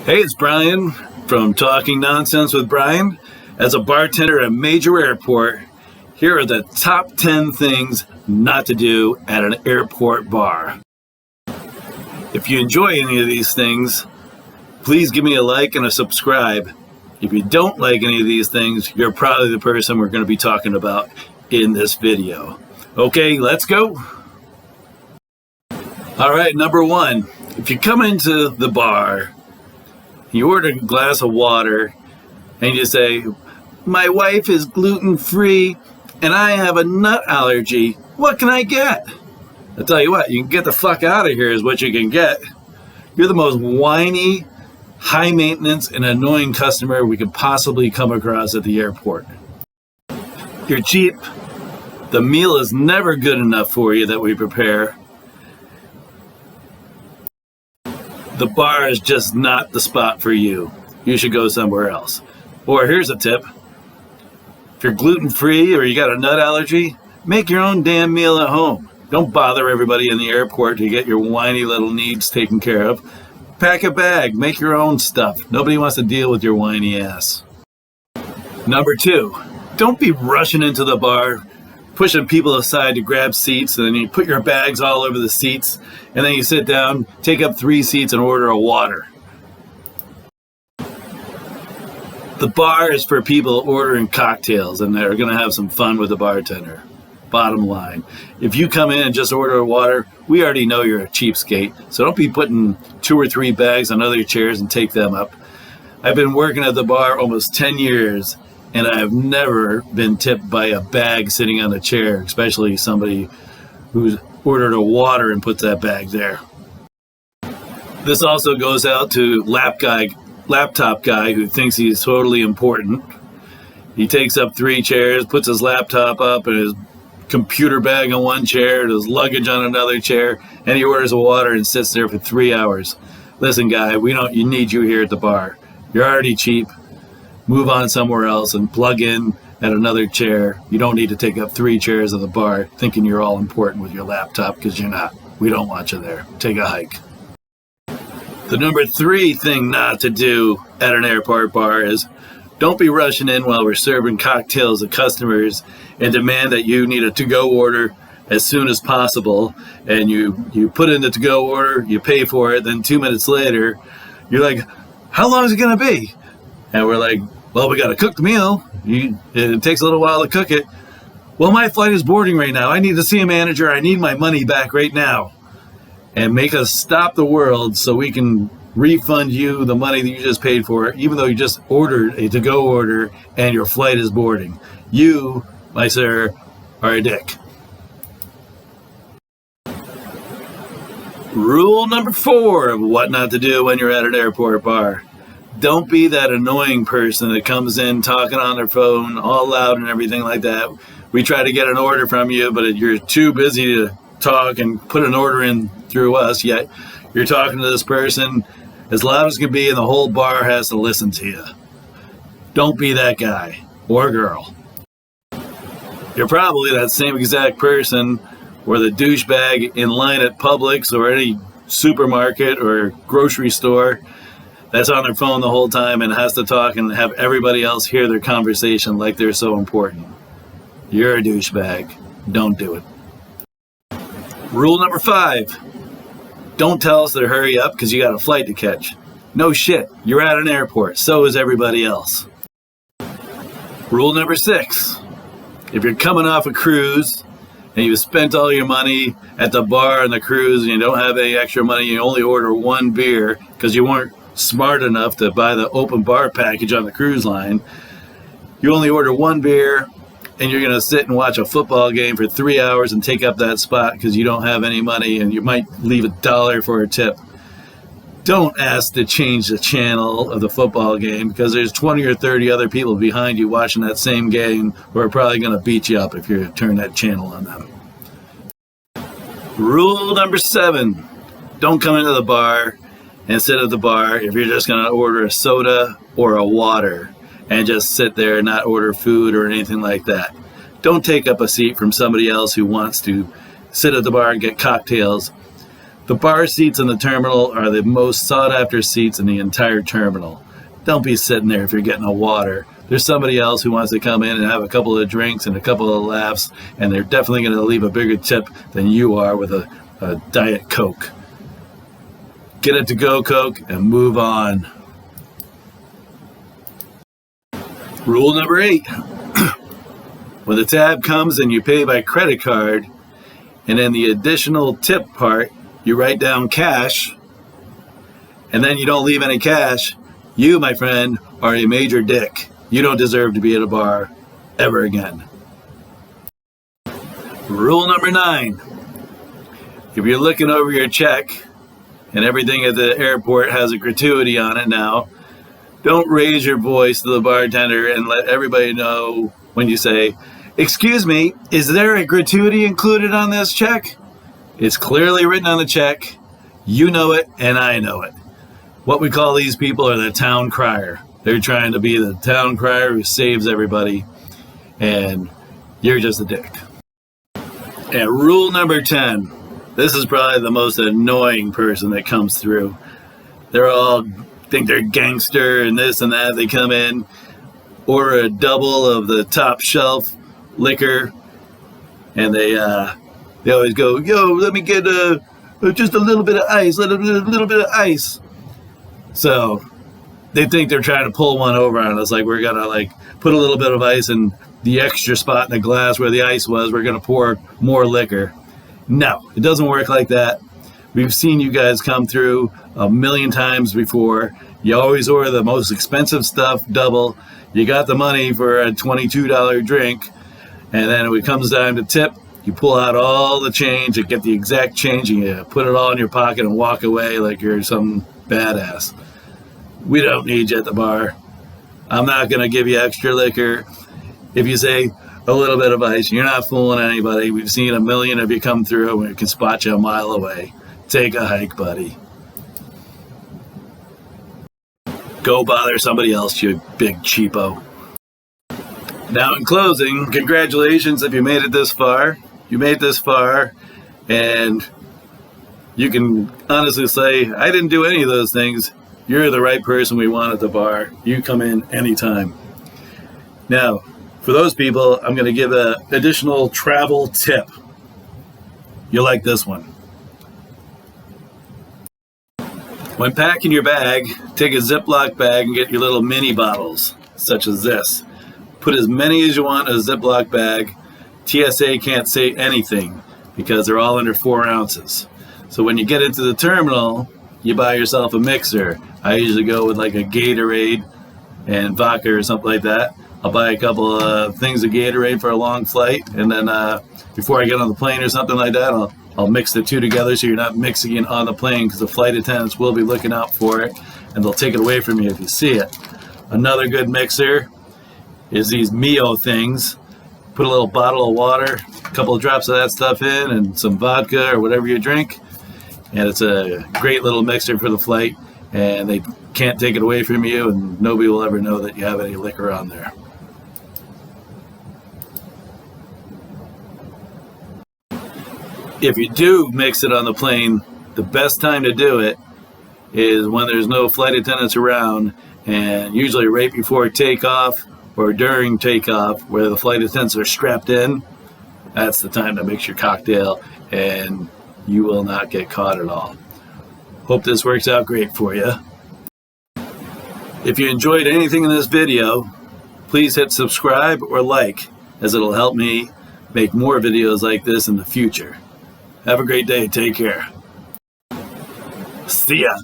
Hey, it's Brian from Talking Nonsense with Brian. As a bartender at a major airport, here are the top 10 things not to do at an airport bar. If you enjoy any of these things, please give me a like and a subscribe. If you don't like any of these things, you're probably the person we're going to be talking about in this video. Okay, let's go. All right, number one, if you come into the bar, you order a glass of water, and you say, "My wife is gluten-free, and I have a nut allergy. What can I get?" I'll tell you what, you can get the fuck out of here is what you can get. You're the most whiny, high-maintenance, and annoying customer we could possibly come across at the airport. You're cheap. The meal is never good enough for you that we prepare. The bar is just not the spot for you. You should go somewhere else. Or here's a tip. If you're gluten-free or you got a nut allergy, make your own damn meal at home. Don't bother everybody in the airport to get your whiny little needs taken care of. Pack a bag. Make your own stuff. Nobody wants to deal with your whiny ass. Number two, don't be rushing into the bar, pushing people aside to grab seats, and then you put your bags all over the seats, and then you sit down, take up 3 seats, and order a water. The bar is for people ordering cocktails, and they're going to have some fun with the bartender. Bottom line, if you come in and just order a water, we already know you're a cheapskate, so don't be putting 2 or 3 bags on other chairs and take them up. I've been working at the bar almost 10 years, and I've never been tipped by a bag sitting on a chair, especially somebody who's ordered a water and puts that bag there. This also goes out to laptop guy who thinks he's totally important. He takes up 3 chairs, puts his laptop up and his computer bag on one chair, and his luggage on another chair, and he orders a water and sits there for 3 hours. Listen, guy, you need you here at the bar. You're already cheap. Move on somewhere else and plug in at another chair. You don't need to take up 3 chairs of the bar thinking you're all important with your laptop, because you're not. We don't want you there. Take a hike. The number 3 thing not to do at an airport bar is don't be rushing in while we're serving cocktails to customers and demand that you need a to-go order as soon as possible. And you put in the to-go order, you pay for it, then 2 minutes later, you're like, "How long is it going to be?" And we're like, "Well, we got to cook the meal. It takes a little while to cook it." "Well, my flight is boarding right now. I need to see a manager. I need my money back right now." And make us stop the world so we can refund you the money that you just paid for, even though you just ordered a to-go order and your flight is boarding. You, my sir, are a dick. Rule number 4 of what not to do when you're at an airport bar. Don't be that annoying person that comes in talking on their phone all loud and everything like that. We try to get an order from you, but you're too busy to talk and put an order in through us, yet you're talking to this person as loud as can be, and the whole bar has to listen to you. Don't be that guy or girl. You're probably that same exact person or the douchebag in line at Publix or any supermarket or grocery store that's on their phone the whole time and has to talk and have everybody else hear their conversation like they're so important. You're a douchebag. Don't do it. Rule number 5. Don't tell us to hurry up because you got a flight to catch. No shit. You're at an airport. So is everybody else. Rule number 6. If you're coming off a cruise and you've spent all your money at the bar on the cruise and you don't have any extra money, you only order 1 beer because you weren't smart enough to buy the open bar package on the cruise line. You only order 1 beer and you're going to sit and watch a football game for 3 hours and take up that spot because you don't have any money and you might leave $1 for a tip. Don't ask to change the channel of the football game because there's 20 or 30 other people behind you watching that same game who are probably going to beat you up if you turn that channel on them. Rule number 7. Don't come into the bar and sit at the bar if you're just going to order a soda or a water and just sit there and not order food or anything like that. Don't take up a seat from somebody else who wants to sit at the bar and get cocktails. The bar seats in the terminal are the most sought after seats in the entire terminal. Don't be sitting there if you're getting a water. There's somebody else who wants to come in and have a couple of drinks and a couple of laughs, and they're definitely going to leave a bigger tip than you are with a Diet Coke. Get it to go Coke and move on. Rule number 8. When the tab comes and you pay by credit card, and in the additional tip part, you write down cash, and then you don't leave any cash, you, my friend, are a major dick. You don't deserve to be at a bar ever again. Rule number 9. If you're looking over your check and everything at the airport has a gratuity on it now, don't raise your voice to the bartender and let everybody know when you say, "Excuse me, is there a gratuity included on this check?" It's clearly written on the check. You know it, and I know it. What we call these people are the town crier. They're trying to be the town crier who saves everybody, and you're just a dick. And rule number 10. This is probably the most annoying person that comes through. They're all think they're gangster and this and that. They come in, order a double of the top shelf liquor, and they always go, "Yo, let me get just a little bit of ice, a little bit of ice." So they think they're trying to pull one over on us, like we're gonna put a little bit of ice in the extra spot in the glass where the ice was. We're gonna pour more liquor. No, it doesn't work like that. We've seen you guys come through a million times before. You always order the most expensive stuff double. You got the money for a $22 drink, and then when it comes time to tip, you pull out all the change and get the exact change, and you put it all in your pocket and walk away like you're some badass. We don't need you at the bar. I'm not going to give you extra liquor. If you say a little bit of ice, you're not fooling anybody. We've seen a million of you come through, and we can spot you a mile away. Take a hike, buddy. Go bother somebody else, you big cheapo. Now, in closing, congratulations if you made it this far. You made it this far, and you can honestly say, I didn't do any of those things. You're the right person we want at the bar. You come in anytime. Now, for those people, I'm going to give an additional travel tip. You'll like this one. When packing your bag, take a Ziploc bag and get your little mini bottles, such as this. Put as many as you want in a Ziploc bag. TSA can't say anything because they're all under 4 ounces. So when you get into the terminal, you buy yourself a mixer. I usually go with like a Gatorade and vodka or something like that. I'll buy a couple of things of Gatorade for a long flight, and then before I get on the plane or something like that, I'll mix the two together so you're not mixing it on the plane, because the flight attendants will be looking out for it, and they'll take it away from you if you see it. Another good mixer is these Mio things. Put a little bottle of water, a couple of drops of that stuff in, and some vodka or whatever you drink, and it's a great little mixer for the flight, and they can't take it away from you, and nobody will ever know that you have any liquor on there. If you do mix it on the plane, the best time to do it is when there's no flight attendants around, and usually right before takeoff or during takeoff, where the flight attendants are strapped in. That's the time to mix your cocktail, and you will not get caught at all. Hope this works out great for you. If you enjoyed anything in this video, please hit subscribe or like, as it'll help me make more videos like this in the future. Have a great day. Take care. See ya.